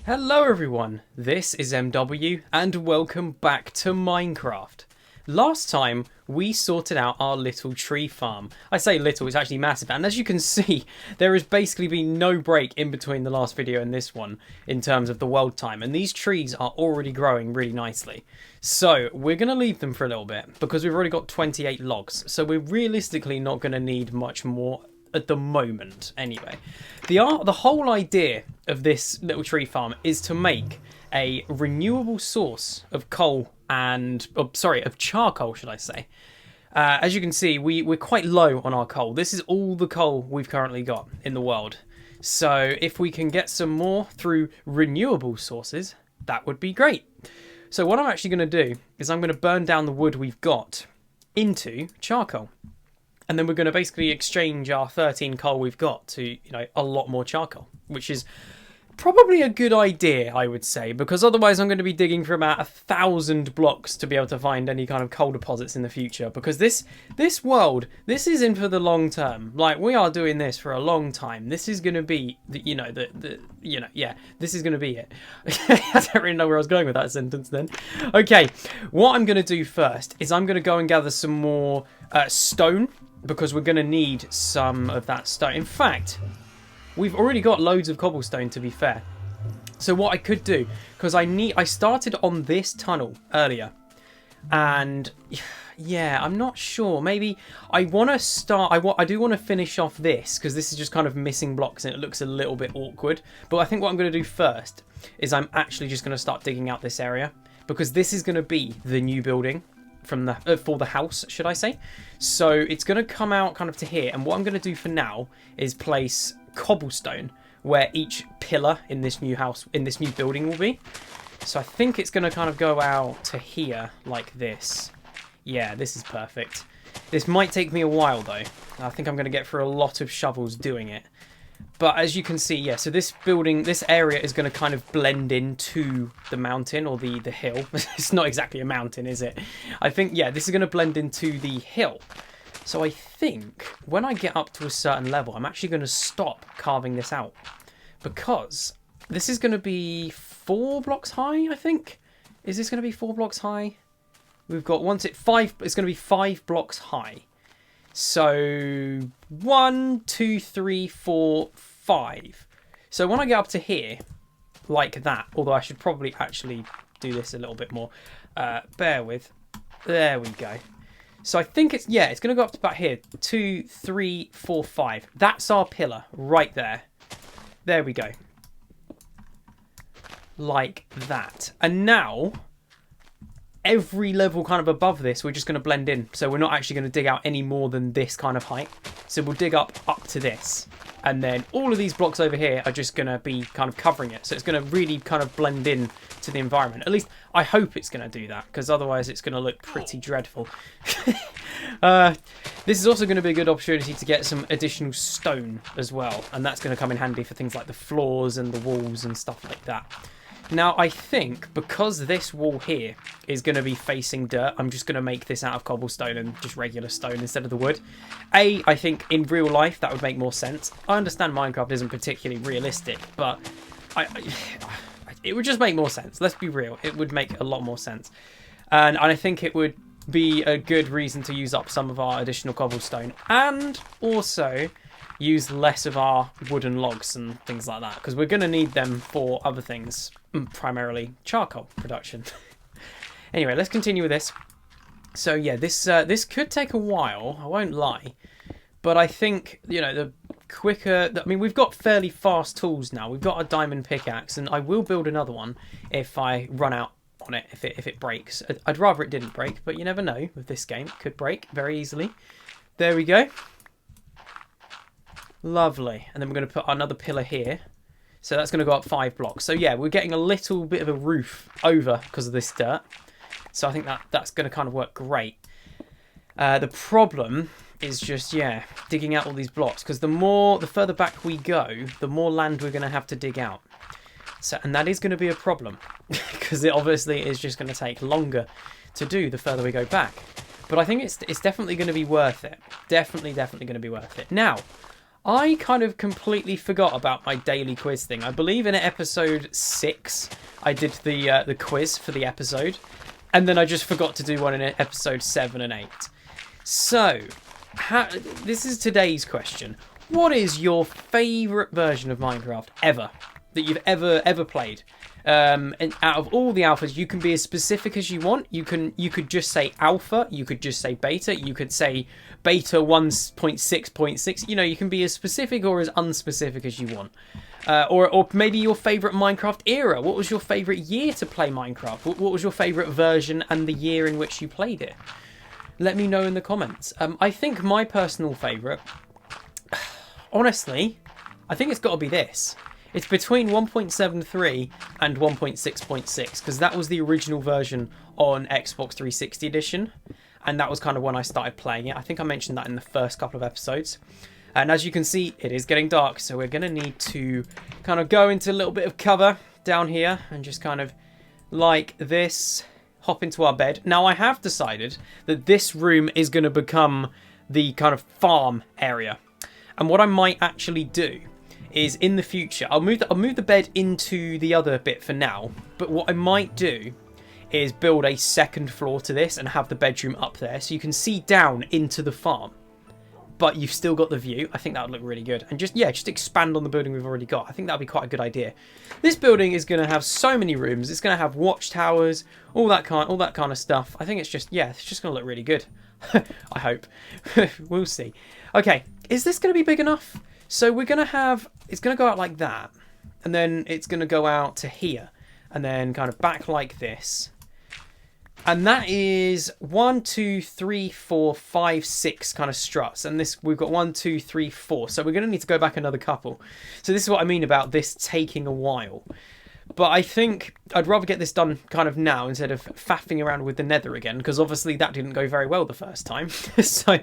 Hello everyone, this is MW and welcome back to Minecraft. Last time we sorted out our little tree farm. I say little, it's actually massive, and as you can see there has basically been no break in between the last video and this one in terms of the world time, and these trees are already growing really nicely. So we're going to leave them for a little bit because we've already got 28 logs, so we're realistically not going to need much more at the moment anyway. The whole idea of this little tree farm is to make a renewable source of coal and of charcoal, should I say. As you can see, we're quite low on our coal. This is all the coal we've currently got in the world. So if we can get some more through renewable sources, that would be great. So what I'm actually going to do is I'm going to burn down the wood we've got into charcoal. And then we're going to basically exchange our 13 coal we've got to, a lot more charcoal, which is probably a good idea, I would say, because otherwise I'm going to be digging for about 1,000 blocks to be able to find any kind of coal deposits in the future. Because this world, this is in for the long term. Like, we are doing this for a long time. This is going to be, this is going to be it. I don't really know where I was going with that sentence then. Okay, what I'm going to do first is I'm going to go and gather some more stone, because we're going to need some of that stone. In fact, we've already got loads of cobblestone, to be fair. So what I could do, because I started on this tunnel earlier, and yeah, I'm not sure. Maybe I want to start. I do want to finish off this, because this is just kind of missing blocks and it looks a little bit awkward. But I think what I'm going to do first is I'm actually just going to start digging out this area, because this is going to be the new building for the house, should I say. So it's going to come out kind of to here, and what I'm going to do for now is place cobblestone where each pillar in this new house, in this new building, will be. So I think it's going to kind of go out to here like this. Yeah, this is perfect. This might take me a while though. I think I'm going to get through a lot of shovels doing it. But as you can see, yeah, so this building, this area is going to kind of blend into the mountain, or the hill. It's not exactly a mountain, is it? I think, yeah, this is going to blend into the hill. So I think when I get up to a certain level, I'm actually going to stop carving this out, because this is going to be 4 blocks high, I think. Is this going to be 4 blocks high? We've got it's going to be 5 blocks high. So 1, 2, 3, 4, 5. So when I get up to here, like that, although I should probably actually do this a little bit more. Bear with. There we go. So I think it's going to go up to about here. 2, 3, 4, 5. That's our pillar right there. There we go. Like that. And now, every level kind of above this, we're just going to blend in. So we're not actually going to dig out any more than this kind of height. So we'll dig up to this. And then all of these blocks over here are just going to be kind of covering it. So it's going to really kind of blend in to the environment. At least I hope it's going to do that, because otherwise it's going to look pretty dreadful. This is also going to be a good opportunity to get some additional stone as well. And that's going to come in handy for things like the floors and the walls and stuff like that. Now, I think because this wall here is going to be facing dirt, I'm just going to make this out of cobblestone and just regular stone instead of the wood. I think in real life that would make more sense. I understand Minecraft isn't particularly realistic, but it would just make more sense. Let's be real. It would make a lot more sense. And I think it would be a good reason to use up some of our additional cobblestone, and also use less of our wooden logs and things like that, because we're going to need them for other things, primarily charcoal production. Anyway, let's continue with this. So yeah, this could take a while, I won't lie, but I think, the quicker, I mean, we've got fairly fast tools now. We've got a diamond pickaxe, and I will build another one if I run out on it, if it breaks. I'd rather it didn't break, but you never know with this game. It could break very easily. There we go. Lovely. And then we're going to put another pillar here. So that's going to go up 5 blocks. So yeah, we're getting a little bit of a roof over because of this dirt. So I think that's going to kind of work great. The problem is just, digging out all these blocks, because the further back we go, the more land we're going to have to dig out. So, and that is going to be a problem, because it obviously is just going to take longer to do the further we go back. But I think it's definitely going to be worth it. Definitely going to be worth it. Now, I kind of completely forgot about my daily quiz thing. I believe in episode 6, I did the quiz for the episode, and then I just forgot to do one in episode 7 and 8. So, this is today's question. What is your favourite version of Minecraft ever that you've ever played? And out of all the alphas, you can be as specific as you want. You could just say alpha. You could just say beta. You could say beta 1.6.6. You know, you can be as specific or as unspecific as you want. Or maybe your favourite Minecraft era. What was your favourite year to play Minecraft? What was your favourite version and the year in which you played it? Let me know in the comments. I think my personal favourite, honestly, I think it's got to be this. It's between 1.73 and 1.6.6 because that was the original version on Xbox 360 edition, and that was kind of when I started playing it. I think I mentioned that in the first couple of episodes. And as you can see, it is getting dark, so we're going to need to kind of go into a little bit of cover down here and just kind of like this, hop into our bed. Now I have decided that this room is going to become the kind of farm area, and what I might actually do is in the future, I'll move the bed into the other bit for now, but what I might do is build a second floor to this and have the bedroom up there so you can see down into the farm, but you've still got the view. I think that would look really good, and just expand on the building we've already got. I think that would be quite a good idea. This building is going to have so many rooms. It's going to have watchtowers, all that kind of stuff. I think it's just going to look really good. I hope. We'll see. Okay, is this going to be big enough? So we're going to have, it's going to go out like that, and then it's going to go out to here, and then kind of back like this. And that is 1, 2, 3, 4, 5, 6 kind of struts. And this, we've got 1, 2, 3, 4. So we're going to need to go back another couple. So this is what I mean about this taking a while. But I think I'd rather get this done kind of now instead of faffing around with the nether again, because obviously that didn't go very well the first time. So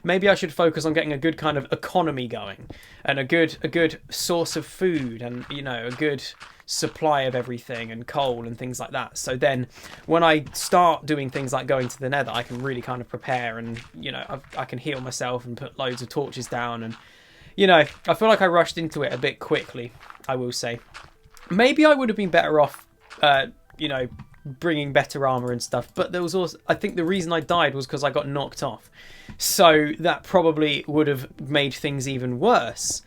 maybe I should focus on getting a good kind of economy going, and a good source of food, and, you know, a good supply of everything and coal and things like that. So then when I start doing things like going to the nether, I can really kind of prepare, and, you know, I can heal myself and put loads of torches down. And, you know, I feel like I rushed into it a bit quickly, I will say. Maybe I would have been better off, you know, bringing better armor and stuff. But there was also, I think the reason I died was because I got knocked off. So that probably would have made things even worse.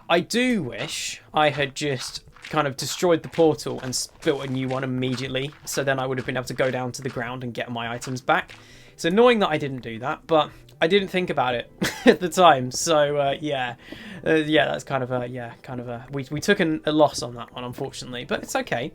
I do wish I had just kind of destroyed the portal and built a new one immediately. So then I would have been able to go down to the ground and get my items back. It's annoying that I didn't do that, but I didn't think about it at the time. So yeah, that's kind of a we took a loss on that one, unfortunately, but it's okay.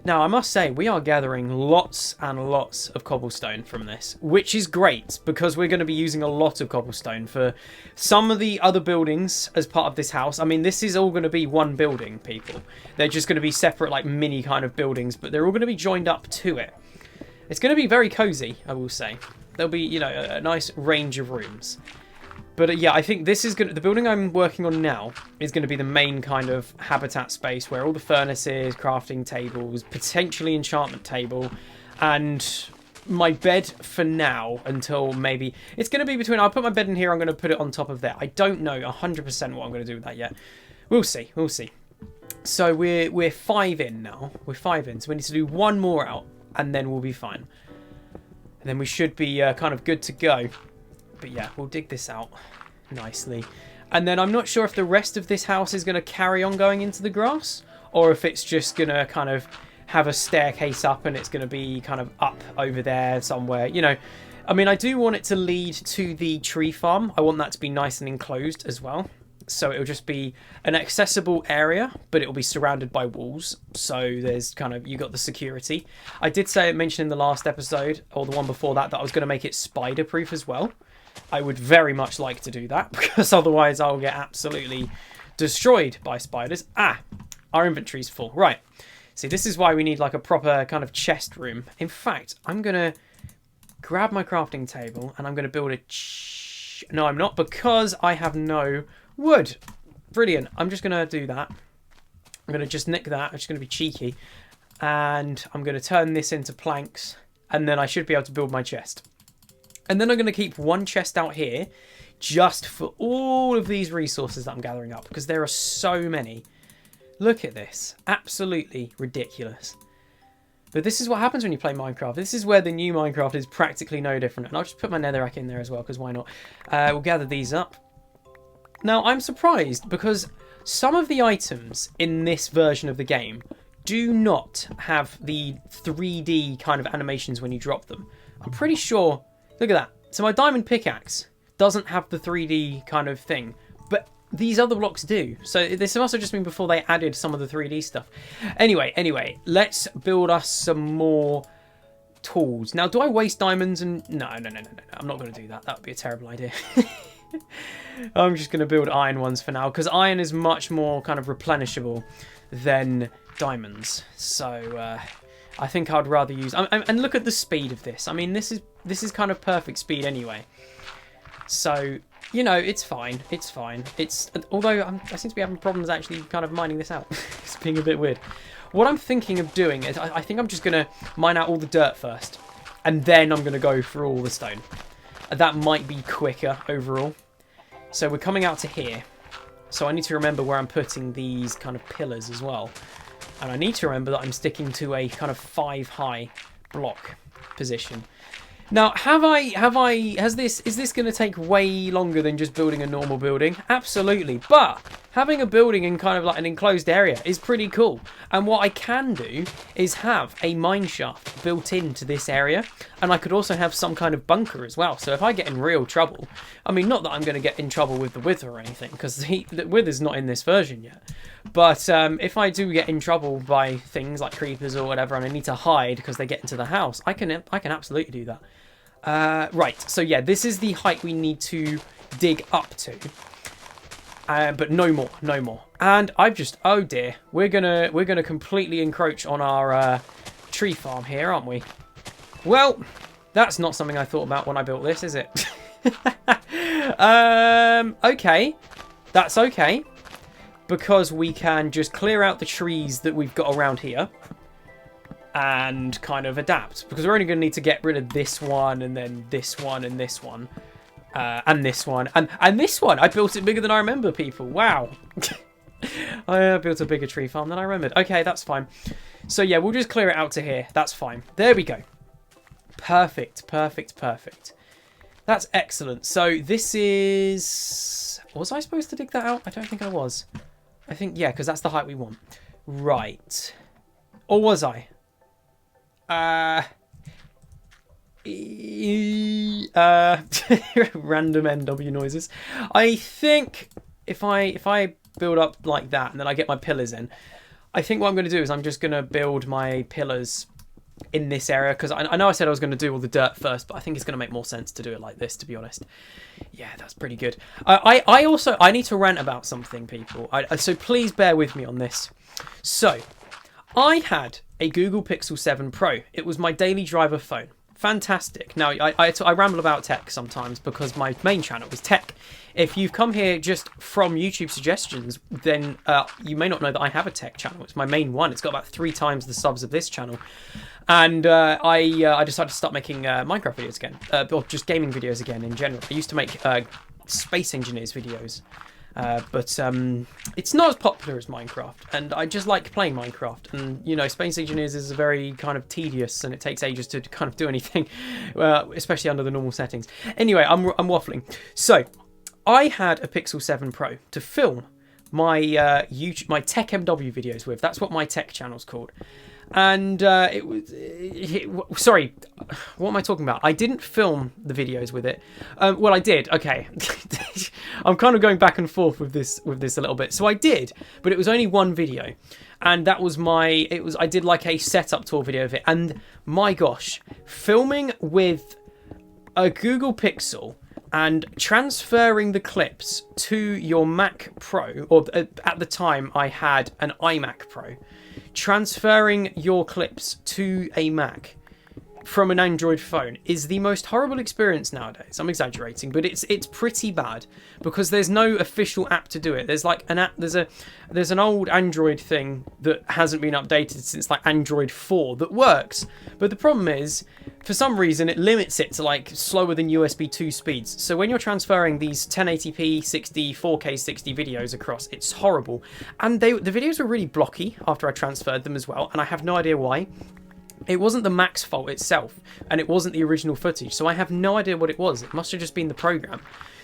Now I must say we are gathering lots and lots of cobblestone from this, which is great because we're going to be using a lot of cobblestone for some of the other buildings as part of this house. I mean, this is all going to be one building, people. They're just going to be separate, like mini kind of buildings, but they're all going to be joined up to it. It's going to be very cozy, I will say. There'll be, you know, a nice range of rooms. But yeah, I think this is going to, the building I'm working on now is going to be the main kind of habitat space where all the furnaces, crafting tables, potentially enchantment table, and my bed for now until maybe, it's going to be between, I'll put my bed in here, I'm going to put it on top of there. I don't know 100% what I'm going to do with that yet. We'll see, we'll see. So we're 5 in now. We're 5 in, so we need to do one more out, and then we'll be fine. And then we should be kind of good to go. But yeah, we'll dig this out nicely. And then I'm not sure if the rest of this house is going to carry on going into the grass, or if it's just going to kind of have a staircase up and it's going to be kind of up over there somewhere. You know, I mean, I do want it to lead to the tree farm. I want that to be nice and enclosed as well. So it'll just be an accessible area, but it'll be surrounded by walls. So there's kind of, you got the security. I did mention in the last episode, or the one before that, that I was going to make it spider proof as well. I would very much like to do that, because otherwise I'll get absolutely destroyed by spiders. Ah, our inventory's full. Right. See, this is why we need like a proper kind of chest room. In fact, I'm going to grab my crafting table and I'm going to build a... No, I'm not, because I have no wood. Brilliant. I'm just going to do that. I'm going to just nick that. I'm just going to be cheeky. And I'm going to turn this into planks. And then I should be able to build my chest. And then I'm going to keep one chest out here, just for all of these resources that I'm gathering up, because there are so many. Look at this. Absolutely ridiculous. But this is what happens when you play Minecraft. This is where the new Minecraft is practically no different. And I'll just put my netherrack in there as well, because why not? We'll gather these up. Now, I'm surprised because some of the items in this version of the game do not have the 3D kind of animations when you drop them. I'm pretty sure... Look at that. So my diamond pickaxe doesn't have the 3D kind of thing, but these other blocks do. So this must have just been before they added some of the 3D stuff. Anyway, let's build us some more tools. Now, do I waste diamonds? And no. I'm not going to do that. That would be a terrible idea. I'm just going to build iron ones for now, because iron is much more kind of replenishable than diamonds. So I think I'd rather use... and look at the speed of this. I mean, this is kind of perfect speed anyway. So, you know, it's fine. It's fine. Although I seem to be having problems actually kind of mining this out. It's being a bit weird. What I'm thinking of doing is I think I'm just going to mine out all the dirt first. And then I'm going to go for all the stone. That might be quicker overall. So we're coming out to here. So I need to remember where I'm putting these kind of pillars as well. And I need to remember that I'm sticking to a kind of 5 high block position. Now, is this going to take way longer than just building a normal building? Absolutely. But having a building in kind of like an enclosed area is pretty cool. And what I can do is have a mine shaft built into this area. And I could also have some kind of bunker as well. So if I get in real trouble, I mean, not that I'm going to get in trouble with the wither or anything, because the wither's not in this version yet. But if I do get in trouble by things like creepers or whatever, and I need to hide because they get into the house, I can absolutely do that. Right, so yeah, this is the height we need to dig up to. But no more. And I've just, oh dear, we're gonna completely encroach on our tree farm here, aren't we? Well, that's not something I thought about when I built this, is it? Okay, that's okay, because we can just clear out the trees that we've got around here and kind of adapt, because we're only going to need to get rid of this one, and then this one, and this one, and this one, and this one. I built it bigger than I remember, people. Wow. I built a bigger tree farm than I remembered. Okay, that's fine. So yeah, we'll just clear it out to here. That's fine. There we go. Perfect. That's excellent. So this is... Was I supposed to dig that out? I don't think I was. I think, yeah, because that's the height we want. Right. Or was I? Random NW noises. I think if I build up like that and then I get my pillars in, I think what I'm going to do is I'm just going to build my pillars in this area, because I know I said I was going to do all the dirt first, but I think it's going to make more sense to do it like this, to be honest. Yeah, that's pretty good. I need to rant about something, people. So please bear with me on this. So I had a Google Pixel 7 Pro. It was my daily driver phone. Fantastic. Now, I ramble about tech sometimes because my main channel is tech. If you've come here just from YouTube suggestions, then you may not know that I have a tech channel. It's my main one. It's got about 3 times the subs of this channel. And I decided to start making Minecraft videos again. Or just gaming videos again in general. I used to make Space Engineers videos. But it's not as popular as Minecraft, and I just like playing Minecraft. And you know, Space Engineers is very kind of tedious, and it takes ages to kind of do anything, especially under the normal settings. Anyway, I'm waffling. So I had a Pixel 7 Pro to film my my TechMW videos with. That's what my tech channel's called. And sorry, what am I talking about? I didn't film the videos with it. Well, I did. Okay. I'm kind of going back and forth with this a little bit. So I did, but it was only one video. And that was I did like a setup tour video of it. And my gosh, filming with a Google Pixel and transferring the clips to your Mac Pro, or at the time I had an iMac Pro, transferring your clips to a Mac from an Android phone is the most horrible experience nowadays. I'm exaggerating, but it's pretty bad because there's no official app to do it. There's like an app, there's an old Android thing that hasn't been updated since like Android 4 that works. But the problem is, for some reason, it limits it to like slower than USB 2 speeds. So when you're transferring these 1080p 60, 4K 60 videos across, it's horrible. And the videos were really blocky after I transferred them as well, and I have no idea why. It wasn't the Mac's fault itself, and it wasn't the original footage, so I have no idea what it was. It must have just been the program.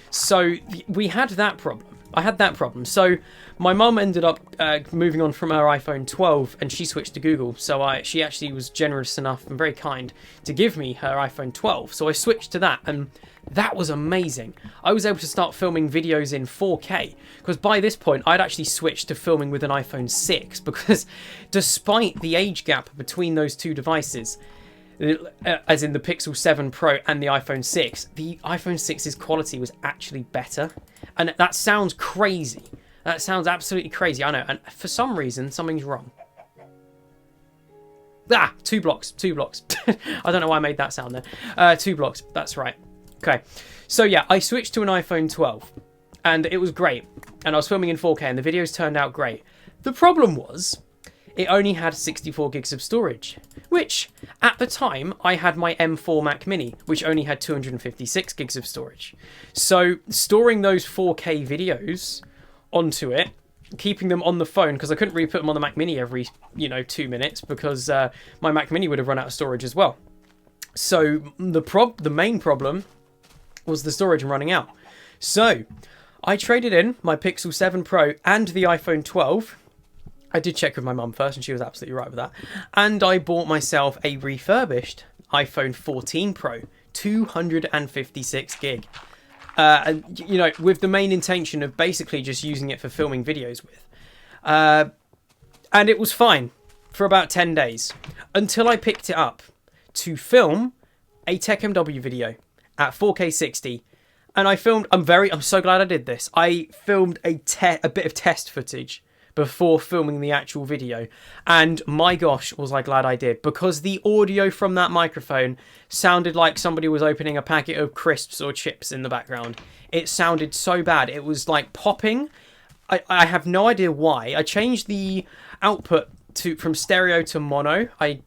So we had that problem. I had that problem. So my mum ended up moving on from her iPhone 12, and she switched to Google. So she actually was generous enough and very kind to give me her iPhone 12. So I switched to that, and that was amazing. I was able to start filming videos in 4K, because by this point I'd actually switched to filming with an iPhone 6, because despite the age gap between those two devices, as in the Pixel 7 Pro and the iPhone 6, the iPhone 6's quality was actually better. And that sounds crazy. That sounds absolutely crazy, I know. And for some reason, something's wrong. Ah, 2 blocks. I don't know why I made that sound there. 2 blocks, that's right. Okay, so yeah, I switched to an iPhone 12, and it was great. And I was filming in 4K, and the videos turned out great. The problem was, it only had 64 gigs of storage, which, at the time, I had my M4 Mac Mini, which only had 256 gigs of storage. So, storing those 4K videos onto it, keeping them on the phone, because I couldn't really put them on the Mac Mini every, 2 minutes, because my Mac Mini would have run out of storage as well. So, the main problem was the storage running out. So, I traded in my Pixel 7 Pro and the iPhone 12. I did check with my mum first, and she was absolutely right with that. And I bought myself a refurbished iPhone 14 Pro, 256 gig. And, with the main intention of basically just using it for filming videos with. And it was fine for about 10 days, until I picked it up to film a TechMW video at 4K 60. And I filmed, I'm so glad I did this. I filmed a bit of test footage before filming the actual video, and my gosh, was I glad I did, because the audio from that microphone sounded like somebody was opening a packet of crisps or chips in the background. It sounded so bad. It was like popping. I have no idea why. I changed the output from stereo to mono. I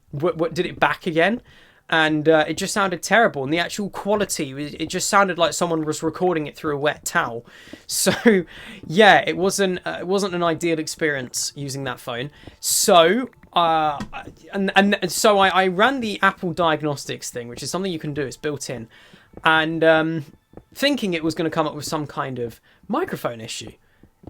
did it back again, and it just sounded terrible. And the actual quality, it just sounded like someone was recording it through a wet towel. So yeah, it wasn't an ideal experience using that phone. So so I ran the Apple Diagnostics thing, which is something you can do. It's built in, and thinking it was going to come up with some kind of microphone issue.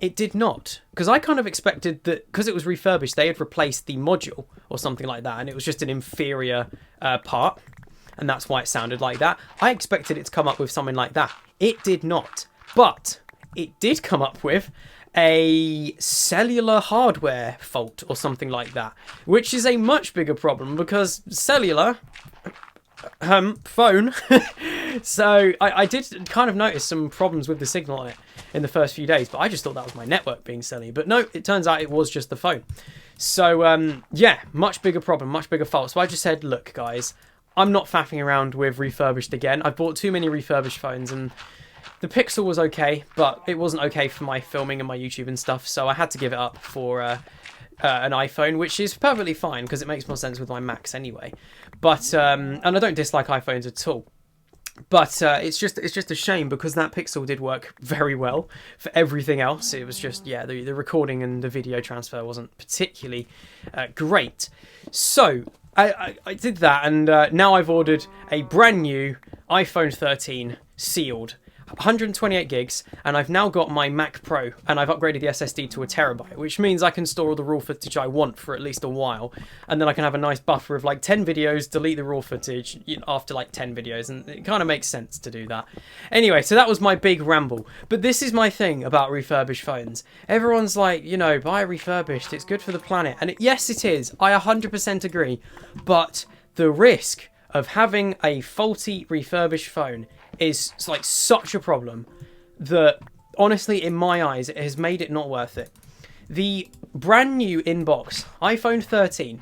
It did not, because I kind of expected that, because it was refurbished, they had replaced the module or something like that, and it was just an inferior part, and that's why it sounded like that. I expected it to come up with something like that. It did not, but it did come up with a cellular hardware fault or something like that, which is a much bigger problem, because cellular phone. So I did kind of notice some problems with the signal on it in the first few days, but I just thought that was my network being silly. But no, it turns out it was just the phone. So yeah, much bigger problem, much bigger fault. So I just said, look guys, I'm not faffing around with refurbished again. I've bought too many refurbished phones, and the Pixel was okay, but it wasn't okay for my filming and my YouTube and stuff, so I had to give it up for an iPhone, which is perfectly fine because it makes more sense with my Macs anyway. But and I don't dislike iPhones at all. But it's just a shame, because that Pixel did work very well for everything else. It was just, yeah, the recording and the video transfer wasn't particularly great. So I did that, and now I've ordered a brand new iPhone 13 sealed, 128 gigs, and I've now got my Mac Pro, and I've upgraded the SSD to 1 terabyte, which means I can store all the raw footage I want for at least a while, and then I can have a nice buffer of like 10 videos, delete the raw footage after like 10 videos, and it kind of makes sense to do that. Anyway, so that was my big ramble, but this is my thing about refurbished phones. Everyone's like, buy refurbished, it's good for the planet, and yes it is, I 100% agree, but the risk of having a faulty refurbished phone is like such a problem that honestly, in my eyes, it has made it not worth it. The brand new inbox iPhone 13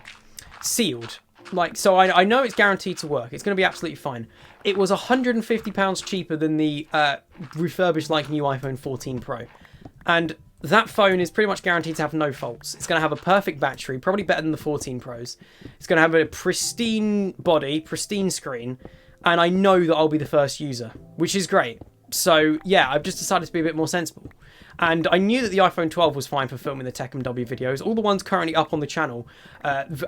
sealed Like, so I know it's guaranteed to work. It's going to be absolutely fine. It was £150 cheaper than the refurbished like new iPhone 14 Pro. And that phone is pretty much guaranteed to have no faults. It's going to have a perfect battery, probably better than the 14 Pros. It's going to have a pristine body, pristine screen, and I know that I'll be the first user, which is great. So yeah, I've just decided to be a bit more sensible. And I knew that the iPhone 12 was fine for filming the TechMW videos. All the ones currently up on the channel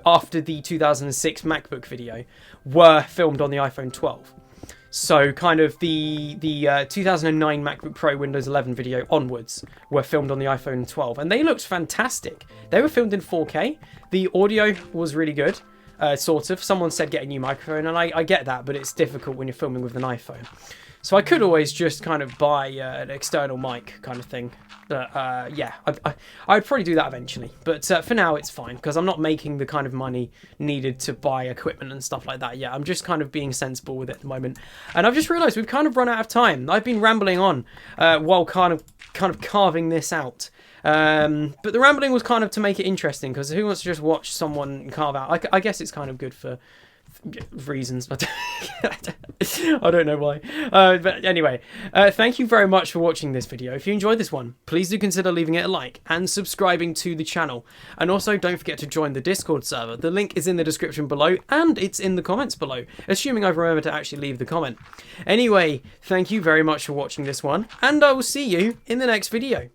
after the 2006 MacBook video were filmed on the iPhone 12. So kind of the 2009 MacBook Pro Windows 11 video onwards were filmed on the iPhone 12. And they looked fantastic. They were filmed in 4K. The audio was really good, sort of. Someone said get a new microphone, and I get that, but it's difficult when you're filming with an iPhone. So I could always just kind of buy an external mic kind of thing. Yeah, I'd probably do that eventually. But for now, it's fine, because I'm not making the kind of money needed to buy equipment and stuff like that yet. I'm just kind of being sensible with it at the moment. And I've just realised we've kind of run out of time. I've been rambling on while kind of carving this out. But the rambling was kind of to make it interesting, because who wants to just watch someone carve out? I guess it's kind of good for reasons, but I don't know why. But anyway, thank you very much for watching this video. If you enjoyed this one, please do consider leaving it a like and subscribing to the channel. And also don't forget to join the Discord server. The link is in the description below, and it's in the comments below, assuming I've remembered to actually leave the comment. Anyway, thank you very much for watching this one, and I will see you in the next video.